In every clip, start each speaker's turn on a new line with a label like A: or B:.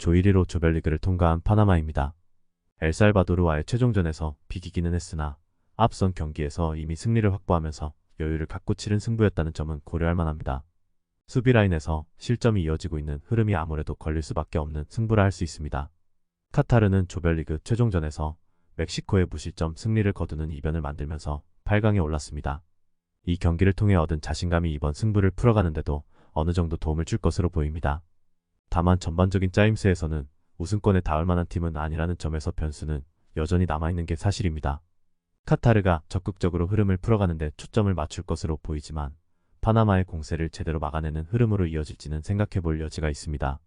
A: 조1위로 조별리그를 통과한 파나마입니다. 엘살바도르와의 최종전에서 비기기는 했으나 앞선 경기에서 이미 승리를 확보하면서 여유를 갖고 치른 승부였다는 점은 고려할 만합니다. 수비 라인에서 실점이 이어지고 있는 흐름이 아무래도 걸릴 수밖에 없는 승부라 할 수 있습니다. 카타르는 조별리그 최종전에서 멕시코의 무실점 승리를 거두는 이변을 만들면서 8강에 올랐습니다. 이 경기를 통해 얻은 자신감이 이번 승부를 풀어가는데도 어느 정도 도움을 줄 것으로 보입니다. 다만 전반적인 짜임새에서는 우승권에 닿을 만한 팀은 아니라는 점에서 변수는 여전히 남아있는 게 사실입니다. 카타르가 적극적으로 흐름을 풀어가는데 초점을 맞출 것으로 보이지만 파나마의 공세를 제대로 막아내는 흐름으로 이어질지는 생각해볼 여지가 있습니다.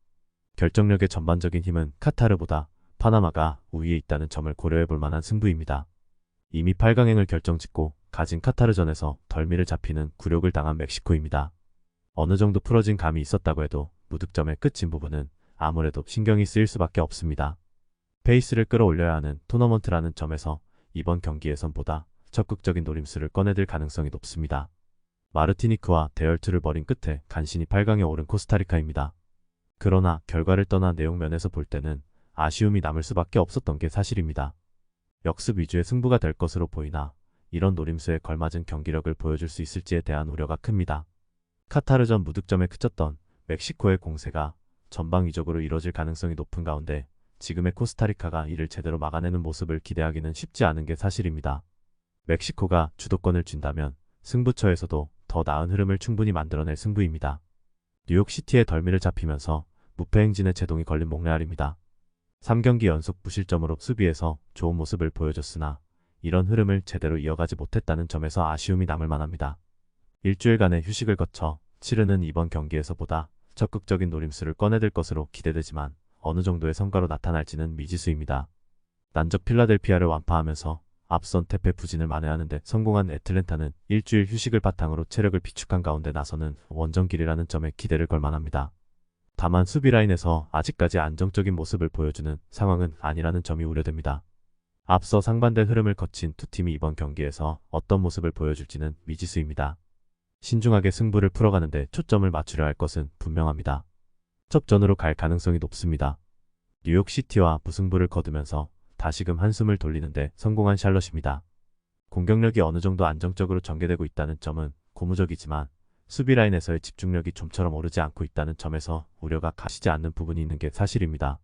A: 결정력의 전반적인 힘은 카타르보다 파나마가 우위에 있다는 점을 고려해볼 만한 승부입니다. 이미 8강행을 결정짓고 가진 카타르전에서 덜미를 잡히는 굴욕을 당한 멕시코입니다. 어느 정도 풀어진 감이 있었다고 해도 무득점의 끝인 부분은 아무래도 신경이 쓰일 수밖에 없습니다. 페이스를 끌어올려야 하는 토너먼트라는 점에서 이번 경기에선 보다 적극적인 노림수를 꺼내들 가능성이 높습니다. 마르티니크와 대열투를 벌인 끝에 간신히 8강에 오른 코스타리카입니다. 그러나 결과를 떠나 내용 면에서 볼 때는 아쉬움이 남을 수밖에 없었던 게 사실입니다. 역습 위주의 승부가 될 것으로 보이나 이런 노림수에 걸맞은 경기력을 보여줄 수 있을지에 대한 우려가 큽니다. 카타르전 무득점에 그쳤던 멕시코의 공세가 전방위적으로 이뤄질 가능성이 높은 가운데 지금의 코스타리카가 이를 제대로 막아내는 모습을 기대하기는 쉽지 않은 게 사실입니다. 멕시코가 주도권을 쥔다면 승부처에서도 더 나은 흐름을 충분히 만들어낼 승부입니다. 뉴욕시티의 덜미를 잡히면서 무패 행진에 제동이 걸린 몽레알입니다. 3경기 연속 무실점으로 수비에서 좋은 모습을 보여줬으나 이런 흐름을 제대로 이어가지 못했다는 점에서 아쉬움이 남을 만합니다. 일주일간의 휴식을 거쳐 치르는 이번 경기에서보다 적극적인 노림수를 꺼내들 것으로 기대되지만 어느 정도의 성과로 나타날지는 미지수입니다. 난적 필라델피아를 완파하면서 앞선 태페 부진을 만회하는데 성공한 애틀랜타는 일주일 휴식을 바탕으로 체력을 비축한 가운데 나서는 원정길이라는 점에 기대를 걸 만합니다. 다만 수비 라인에서 아직까지 안정적인 모습을 보여주는 상황은 아니라는 점이 우려됩니다. 앞서 상반된 흐름을 거친 두 팀이 이번 경기에서 어떤 모습을 보여줄지는 미지수입니다. 신중하게 승부를 풀어가는데 초점을 맞추려 할 것은 분명합니다. 접전으로 갈 가능성이 높습니다. 뉴욕시티와 무승부를 거두면서 다시금 한숨을 돌리는데 성공한 샬럿입니다. 공격력이 어느 정도 안정적으로 전개되고 있다는 점은 고무적이지만 수비 라인에서의 집중력이 좀처럼 오르지 않고 있다는 점에서 우려가 가시지 않는 부분이 있는 게 사실입니다.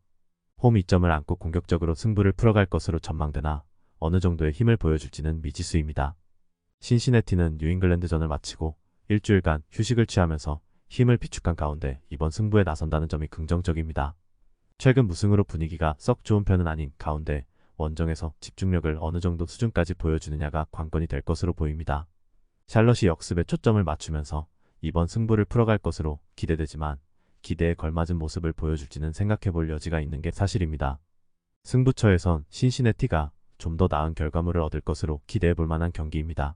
A: 홈 이점을 안고 공격적으로 승부를 풀어갈 것으로 전망되나 어느 정도의 힘을 보여줄지는 미지수입니다. 신시내티는 뉴잉글랜드전을 마치고 일주일간 휴식을 취하면서 힘을 비축한 가운데 이번 승부에 나선다는 점이 긍정적입니다. 최근 무승으로 분위기가 썩 좋은 편은 아닌 가운데 원정에서 집중력을 어느 정도 수준까지 보여주느냐가 관건이 될 것으로 보입니다. 샬럿이 역습에 초점을 맞추면서 이번 승부를 풀어갈 것으로 기대되지만 기대에 걸맞은 모습을 보여줄지는 생각해볼 여지가 있는 게 사실입니다. 승부처에선 신시내티가 좀 더 나은 결과물을 얻을 것으로 기대해볼 만한 경기입니다.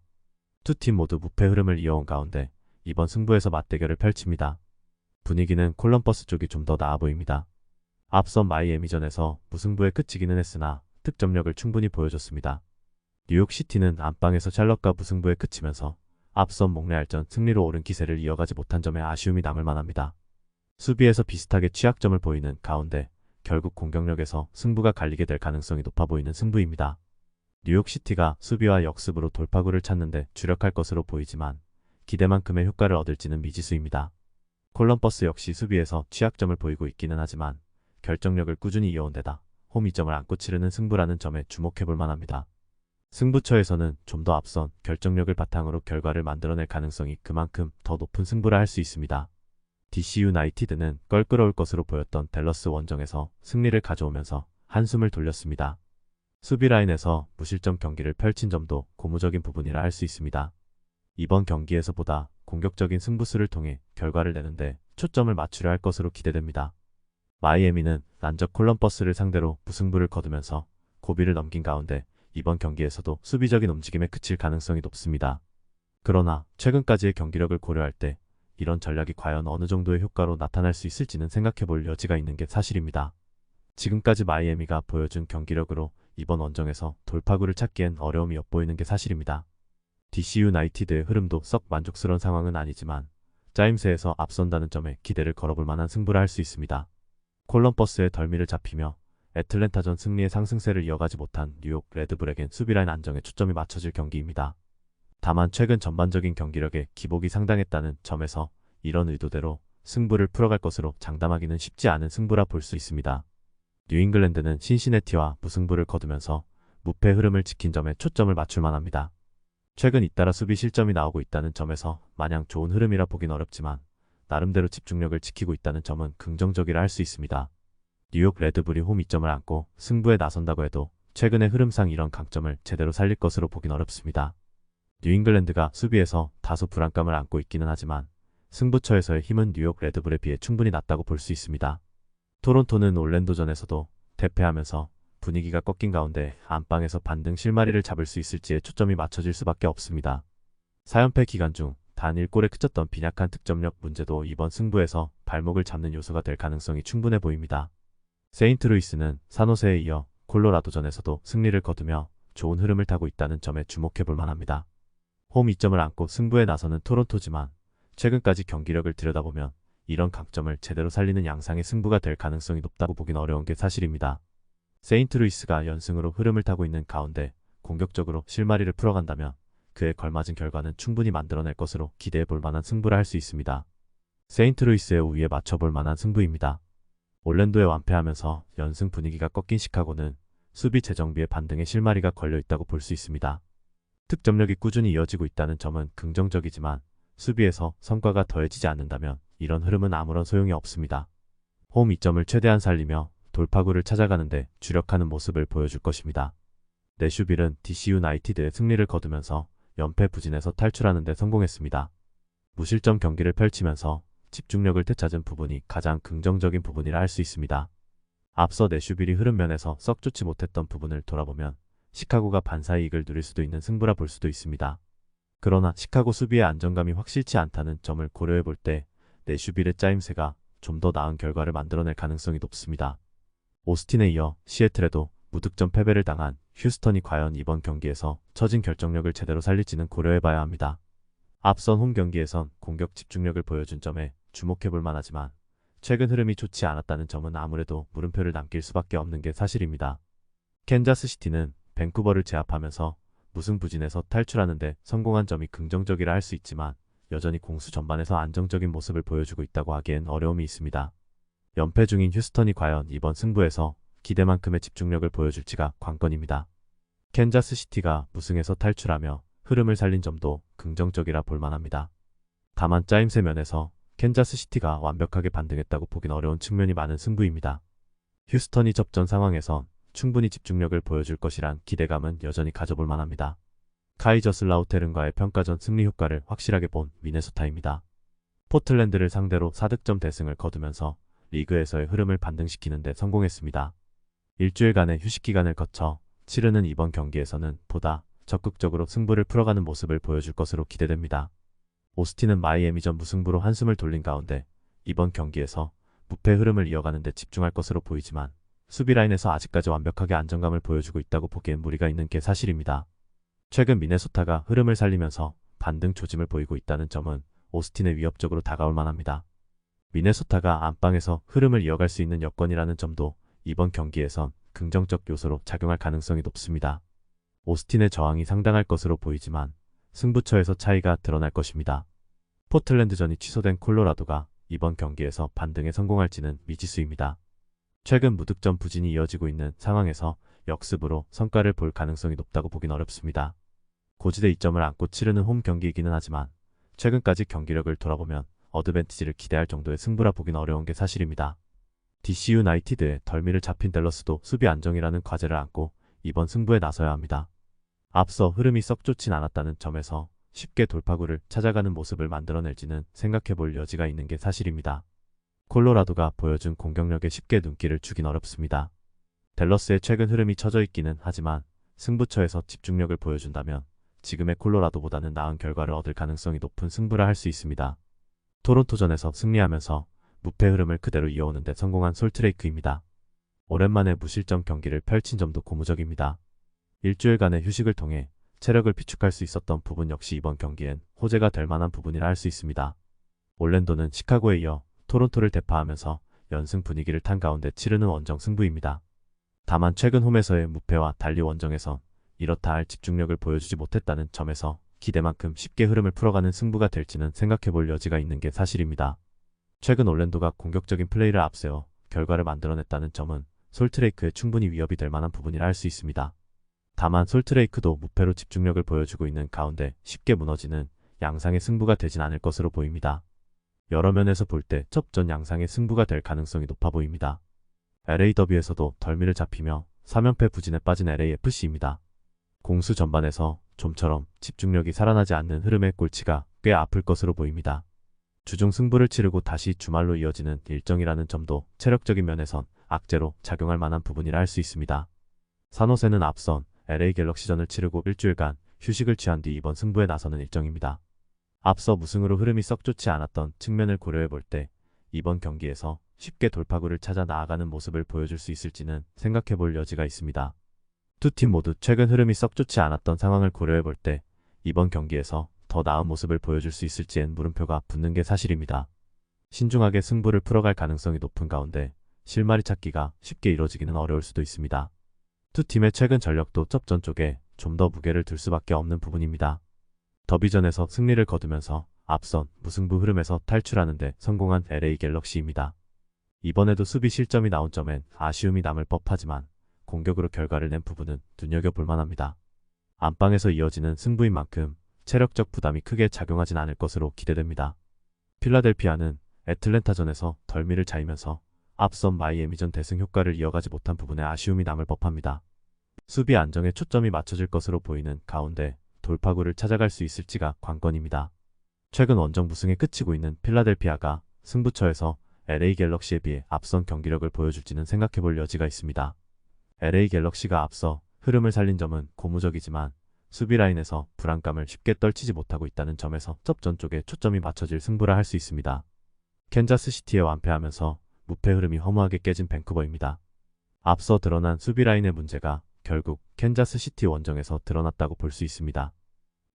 A: 두 팀 모두 무패 흐름을 이어온 가운데 이번 승부에서 맞대결을 펼칩니다. 분위기는 콜럼버스 쪽이 좀 더 나아 보입니다. 앞선 마이애미전에서 무승부에 그치기는 했으나 득점력을 충분히 보여줬습니다. 뉴욕시티는 안방에서 샬럿과 무승부에 그치면서 앞선 몽레알전 승리로 오른 기세를 이어가지 못한 점에 아쉬움이 남을 만합니다. 수비에서 비슷하게 취약점을 보이는 가운데 결국 공격력에서 승부가 갈리게 될 가능성이 높아 보이는 승부입니다. 뉴욕시티가 수비와 역습으로 돌파구를 찾는데 주력할 것으로 보이지만 기대만큼의 효과를 얻을지는 미지수입니다. 콜럼버스 역시 수비에서 취약점을 보이고 있기는 하지만 결정력을 꾸준히 이어온 데다 홈 이점을 안고 치르는 승부라는 점에 주목해볼 만합니다. 승부처에서는 좀 더 앞선 결정력을 바탕으로 결과를 만들어낼 가능성이 그만큼 더 높은 승부라 할 수 있습니다. DC 유나이티드는 껄끄러울 것으로 보였던 댈러스 원정에서 승리를 가져오면서 한숨을 돌렸습니다. 수비 라인에서 무실점 경기를 펼친 점도 고무적인 부분이라 할 수 있습니다. 이번 경기에서보다 공격적인 승부수를 통해 결과를 내는데 초점을 맞추려 할 것으로 기대됩니다. 마이애미는 난적 콜럼버스를 상대로 무승부를 거두면서 고비를 넘긴 가운데 이번 경기에서도 수비적인 움직임에 그칠 가능성이 높습니다. 그러나 최근까지의 경기력을 고려할 때 이런 전략이 과연 어느 정도의 효과로 나타날 수 있을지는 생각해볼 여지가 있는 게 사실입니다. 지금까지 마이애미가 보여준 경기력으로 이번 원정에서 돌파구를 찾기엔 어려움이 엿보이는 게 사실입니다. DC 유나이티드의 흐름도 썩 만족스러운 상황은 아니지만 짜임새에서 앞선다는 점에 기대를 걸어볼 만한 승부라 할 수 있습니다. 콜럼버스의 덜미를 잡히며 애틀랜타전 승리의 상승세를 이어가지 못한 뉴욕 레드불에겐 수비라인 안정에 초점이 맞춰질 경기입니다. 다만 최근 전반적인 경기력에 기복이 상당했다는 점에서 이런 의도대로 승부를 풀어갈 것으로 장담하기는 쉽지 않은 승부라 볼 수 있습니다. 뉴잉글랜드는 신시내티와 무승부를 거두면서 무패 흐름을 지킨 점에 초점을 맞출 만합니다. 최근 잇따라 수비 실점이 나오고 있다는 점에서 마냥 좋은 흐름이라 보긴 어렵지만 나름대로 집중력을 지키고 있다는 점은 긍정적이라 할 수 있습니다. 뉴욕 레드불이 홈 2점을 안고 승부에 나선다고 해도 최근의 흐름상 이런 강점을 제대로 살릴 것으로 보긴 어렵습니다. 뉴잉글랜드가 수비에서 다소 불안감을 안고 있기는 하지만 승부처에서의 힘은 뉴욕 레드불에 비해 충분히 낮다고 볼 수 있습니다. 토론토는 올랜도전에서도 대패하면서 분위기가 꺾인 가운데 안방에서 반등 실마리를 잡을 수 있을지에 초점이 맞춰질 수밖에 없습니다. 4연패 기간 중 단 1골에 그쳤던 빈약한 득점력 문제도 이번 승부에서 발목을 잡는 요소가 될 가능성이 충분해 보입니다. 세인트루이스는 산호세에 이어 콜로라도전에서도 승리를 거두며 좋은 흐름을 타고 있다는 점에 주목해 볼 만합니다. 홈 2점을 안고 승부에 나서는 토론토지만 최근까지 경기력을 들여다보면 이런 강점을 제대로 살리는 양상의 승부가 될 가능성이 높다고 보긴 어려운 게 사실입니다. 세인트루이스가 연승으로 흐름을 타고 있는 가운데 공격적으로 실마리를 풀어간다면 그에 걸맞은 결과는 충분히 만들어낼 것으로 기대해 볼 만한 승부라 할 수 있습니다. 세인트루이스의 우위에 맞춰볼 만한 승부입니다. 올랜도에 완패하면서 연승 분위기가 꺾인 시카고는 수비 재정비의 반등에 실마리가 걸려 있다고 볼 수 있습니다. 득점력이 꾸준히 이어지고 있다는 점은 긍정적이지만 수비에서 성과가 더해지지 않는다면 이런 흐름은 아무런 소용이 없습니다. 홈 2점을 최대한 살리며 돌파구를 찾아가는데 주력하는 모습을 보여줄 것입니다. 내슈빌은 DC 유나이티드의 승리를 거두면서 연패 부진에서 탈출하는 데 성공했습니다. 무실점 경기를 펼치면서 집중력을 되찾은 부분이 가장 긍정적인 부분이라 할 수 있습니다. 앞서 내슈빌이 흐름면에서 썩 좋지 못했던 부분을 돌아보면 시카고가 반사의 이익을 누릴 수도 있는 승부라 볼 수도 있습니다. 그러나 시카고 수비의 안정감이 확실치 않다는 점을 고려해 볼 때 내슈빌의 짜임새가 좀 더 나은 결과를 만들어낼 가능성이 높습니다. 오스틴에 이어 시애틀에도 무득점 패배를 당한 휴스턴이 과연 이번 경기에서 처진 결정력을 제대로 살릴지는 고려해봐야 합니다. 앞선 홈 경기에선 공격 집중력을 보여준 점에 주목해볼 만하지만 최근 흐름이 좋지 않았다는 점은 아무래도 물음표를 남길 수밖에 없는 게 사실입니다. 캔자스시티는 밴쿠버를 제압하면서 무승부진에서 탈출하는 데 성공한 점이 긍정적이라 할 수 있지만 여전히 공수 전반에서 안정적인 모습을 보여주고 있다고 하기엔 어려움이 있습니다. 연패 중인 휴스턴이 과연 이번 승부에서 기대만큼의 집중력을 보여줄지가 관건입니다. 캔자스시티가 무승에서 탈출하며 흐름을 살린 점도 긍정적이라 볼 만합니다. 다만 짜임새 면에서 캔자스시티가 완벽하게 반등했다고 보긴 어려운 측면이 많은 승부입니다. 휴스턴이 접전 상황에선 충분히 집중력을 보여줄 것이란 기대감은 여전히 가져볼 만합니다. 카이저슬라우테른과의 평가전 승리 효과를 확실하게 본 미네소타입니다. 포틀랜드를 상대로 4득점 대승을 거두면서 리그에서의 흐름을 반등시키는 데 성공했습니다. 일주일간의 휴식 기간을 거쳐 치르는 이번 경기에서는 보다 적극적으로 승부를 풀어가는 모습을 보여줄 것으로 기대됩니다. 오스틴은 마이애미전 무승부로 한숨을 돌린 가운데 이번 경기에서 무패 흐름을 이어가는 데 집중할 것으로 보이지만 수비 라인에서 아직까지 완벽하게 안정감을 보여주고 있다고 보기엔 무리가 있는 게 사실입니다. 최근 미네소타가 흐름을 살리면서 반등 조짐을 보이고 있다는 점은 오스틴에 위협적으로 다가올 만합니다. 미네소타가 안방에서 흐름을 이어갈 수 있는 여건이라는 점도 이번 경기에선 긍정적 요소로 작용할 가능성이 높습니다. 오스틴의 저항이 상당할 것으로 보이지만 승부처에서 차이가 드러날 것입니다. 포틀랜드전이 취소된 콜로라도가 이번 경기에서 반등에 성공할지는 미지수입니다. 최근 무득점 부진이 이어지고 있는 상황에서 역습으로 성과를 볼 가능성이 높다고 보긴 어렵습니다. 고지대 2점을 안고 치르는 홈 경기이기는 하지만 최근까지 경기력을 돌아보면 어드밴티지를 기대할 정도의 승부라 보긴 어려운 게 사실입니다. DC 유나이티드의 덜미를 잡힌 댈러스도 수비 안정이라는 과제를 안고 이번 승부에 나서야 합니다. 앞서 흐름이 썩 좋진 않았다는 점에서 쉽게 돌파구를 찾아가는 모습을 만들어낼지는 생각해볼 여지가 있는 게 사실입니다. 콜로라도가 보여준 공격력에 쉽게 눈길을 주긴 어렵습니다. 댈러스의 최근 흐름이 처져 있기는 하지만 승부처에서 집중력을 보여준다면 지금의 콜로라도보다는 나은 결과를 얻을 가능성이 높은 승부라 할 수 있습니다. 토론토전에서 승리하면서 무패 흐름을 그대로 이어오는 데 성공한 솔트레이크입니다. 오랜만에 무실점 경기를 펼친 점도 고무적입니다. 일주일간의 휴식을 통해 체력을 비축할 수 있었던 부분 역시 이번 경기엔 호재가 될 만한 부분이라 할 수 있습니다. 올랜도는 시카고에 이어 토론토를 대파하면서 연승 분위기를 탄 가운데 치르는 원정 승부입니다. 다만 최근 홈에서의 무패와 달리 원정에선 이렇다 할 집중력을 보여주지 못했다는 점에서 기대만큼 쉽게 흐름을 풀어가는 승부가 될지는 생각해볼 여지가 있는 게 사실입니다. 최근 올랜도가 공격적인 플레이를 앞세워 결과를 만들어냈다는 점은 솔트레이크에 충분히 위협이 될 만한 부분이라 할 수 있습니다. 다만 솔트레이크도 무패로 집중력을 보여주고 있는 가운데 쉽게 무너지는 양상의 승부가 되진 않을 것으로 보입니다. 여러 면에서 볼 때 접전 양상의 승부가 될 가능성이 높아 보입니다. LA 더비에서도 덜미를 잡히며 3연패 부진에 빠진 LAFC입니다. 공수 전반에서 좀처럼 집중력이 살아나지 않는 흐름의 꼴치가 꽤 아플 것으로 보입니다. 주중 승부를 치르고 다시 주말로 이어지는 일정이라는 점도 체력적인 면에선 악재로 작용할 만한 부분이라 할 수 있습니다. 산호세는 앞선 LA 갤럭시전을 치르고 일주일간 휴식을 취한 뒤 이번 승부에 나서는 일정입니다. 앞서 무승으로 흐름이 썩 좋지 않았던 측면을 고려해 볼 때 이번 경기에서 쉽게 돌파구를 찾아 나아가는 모습을 보여줄 수 있을지는 생각해 볼 여지가 있습니다. 두 팀 모두 최근 흐름이 썩 좋지 않았던 상황을 고려해 볼 때 이번 경기에서 더 나은 모습을 보여줄 수 있을지엔 물음표가 붙는 게 사실입니다. 신중하게 승부를 풀어갈 가능성이 높은 가운데 실마리 찾기가 쉽게 이뤄지기는 어려울 수도 있습니다. 두 팀의 최근 전력도 접전 쪽에 좀 더 무게를 둘 수밖에 없는 부분입니다. 더비전에서 승리를 거두면서 앞선 무승부 흐름에서 탈출하는 데 성공한 LA 갤럭시입니다. 이번에도 수비 실점이 나온 점엔 아쉬움이 남을 법하지만 공격으로 결과를 낸 부분은 눈여겨볼 만합니다. 안방에서 이어지는 승부인 만큼 체력적 부담이 크게 작용하진 않을 것으로 기대됩니다. 필라델피아는 애틀랜타전에서 덜미를 자이면서 앞선 마이애미전 대승 효과를 이어가지 못한 부분에 아쉬움이 남을 법합니다. 수비 안정에 초점이 맞춰질 것으로 보이는 가운데 돌파구를 찾아갈 수 있을지가 관건입니다. 최근 원정 무승에 그치고 있는 필라델피아가 승부처에서 LA 갤럭시에 비해 앞선 경기력을 보여줄지는 생각해볼 여지가 있습니다. LA 갤럭시가 앞서 흐름을 살린 점은 고무적이지만 수비 라인에서 불안감을 쉽게 떨치지 못하고 있다는 점에서 접전 쪽에 초점이 맞춰질 승부라 할 수 있습니다. 캔자스 시티에 완패하면서 무패 흐름이 허무하게 깨진 밴쿠버입니다. 앞서 드러난 수비 라인의 문제가 결국 캔자스 시티 원정에서 드러났다고 볼 수 있습니다.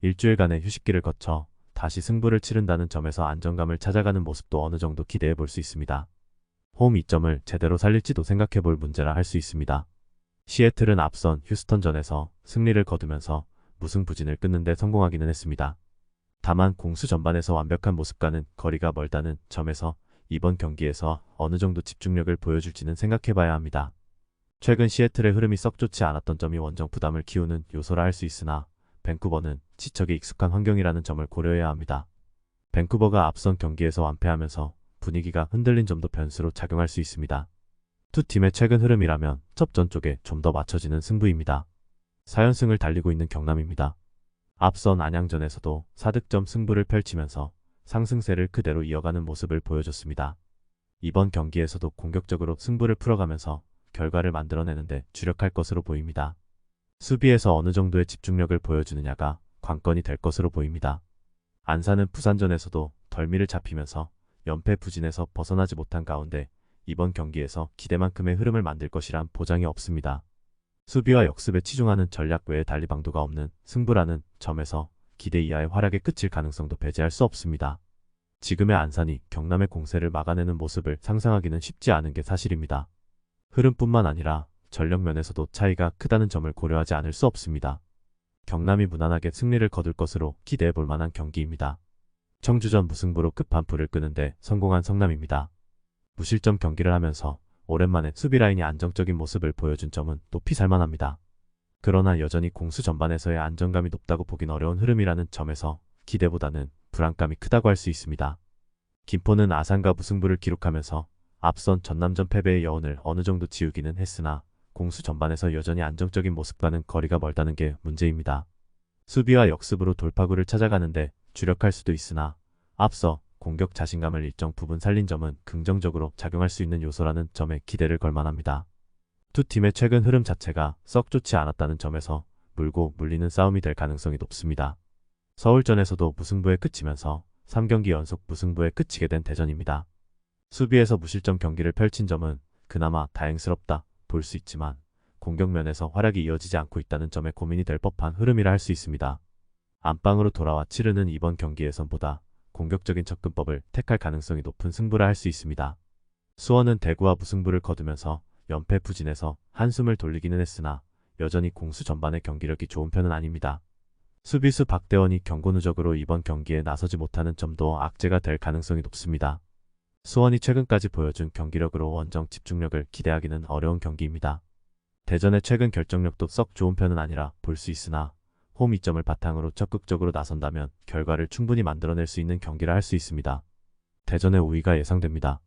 A: 일주일간의 휴식기를 거쳐 다시 승부를 치른다는 점에서 안정감을 찾아가는 모습도 어느 정도 기대해 볼 수 있습니다. 홈 이점을 제대로 살릴지도 생각해 볼 문제라 할 수 있습니다. 시애틀은 앞선 휴스턴전에서 승리를 거두면서 무승부진을 끊는 데 성공하기는 했습니다. 다만 공수 전반에서 완벽한 모습과는 거리가 멀다는 점에서 이번 경기에서 어느 정도 집중력을 보여줄지는 생각해 봐야 합니다. 최근 시애틀의 흐름이 썩 좋지 않았던 점이 원정 부담을 키우는 요소라 할 수 있으나 밴쿠버는 지척에 익숙한 환경이라는 점을 고려해야 합니다. 밴쿠버가 앞선 경기에서 완패하면서 분위기가 흔들린 점도 변수로 작용할 수 있습니다. 두 팀의 최근 흐름이라면 접전 쪽에 좀 더 맞춰지는 승부입니다. 4연승을 달리고 있는 경남입니다. 앞선 안양전에서도 4득점 승부를 펼치면서 상승세를 그대로 이어가는 모습을 보여줬습니다. 이번 경기에서도 공격적으로 승부를 풀어가면서 결과를 만들어내는데 주력할 것으로 보입니다. 수비에서 어느 정도의 집중력을 보여주느냐가 관건이 될 것으로 보입니다. 안산은 부산전에서도 덜미를 잡히면서 연패 부진에서 벗어나지 못한 가운데 이번 경기에서 기대만큼의 흐름을 만들 것이란 보장이 없습니다. 수비와 역습에 치중하는 전략 외에 달리 방도가 없는 승부라는 점에서 기대 이하의 활약에 그칠 가능성도 배제할 수 없습니다. 지금의 안산이 경남의 공세를 막아내는 모습을 상상하기는 쉽지 않은 게 사실입니다. 흐름뿐만 아니라 전력 면에서도 차이가 크다는 점을 고려하지 않을 수 없습니다. 경남이 무난하게 승리를 거둘 것으로 기대해 볼 만한 경기입니다. 청주전 무승부로 끝판불을 끄는데 성공한 성남입니다. 무실점 경기를 하면서 오랜만에 수비 라인이 안정적인 모습을 보여준 점은 높이 살만합니다. 그러나 여전히 공수 전반에서의 안정감이 높다고 보긴 어려운 흐름이라는 점에서 기대보다는 불안감이 크다고 할 수 있습니다. 김포는 아산과 무승부를 기록하면서 앞선 전남전 패배의 여운을 어느 정도 지우기는 했으나 공수 전반에서 여전히 안정적인 모습과는 거리가 멀다는 게 문제입니다. 수비와 역습으로 돌파구를 찾아가는데 주력할 수도 있으나 앞서 공격 자신감을 일정 부분 살린 점은 긍정적으로 작용할 수 있는 요소라는 점에 기대를 걸 만합니다. 두 팀의 최근 흐름 자체가 썩 좋지 않았다는 점에서 물고 물리는 싸움이 될 가능성이 높습니다. 서울전에서도 무승부에 그치면서 3경기 연속 무승부에 그치게 된 대전입니다. 수비에서 무실점 경기를 펼친 점은 그나마 다행스럽다 볼 수 있지만 공격면에서 활약이 이어지지 않고 있다는 점에 고민이 될 법한 흐름이라 할 수 있습니다. 안방으로 돌아와 치르는 이번 경기에선보다 공격적인 접근법을 택할 가능성이 높은 승부라 할 수 있습니다. 수원은 대구와 무승부를 거두면서 연패 부진에서 한숨을 돌리기는 했으나 여전히 공수 전반의 경기력이 좋은 편은 아닙니다. 수비수 박대원이 경고 누적으로 이번 경기에 나서지 못하는 점도 악재가 될 가능성이 높습니다. 수원이 최근까지 보여준 경기력으로 원정 집중력을 기대하기는 어려운 경기입니다. 대전의 최근 결정력도 썩 좋은 편은 아니라 볼 수 있으나 홈 이점을 바탕으로 적극적으로 나선다면 결과를 충분히 만들어낼 수 있는 경기라 할 수 있습니다. 대전의 우위가 예상됩니다.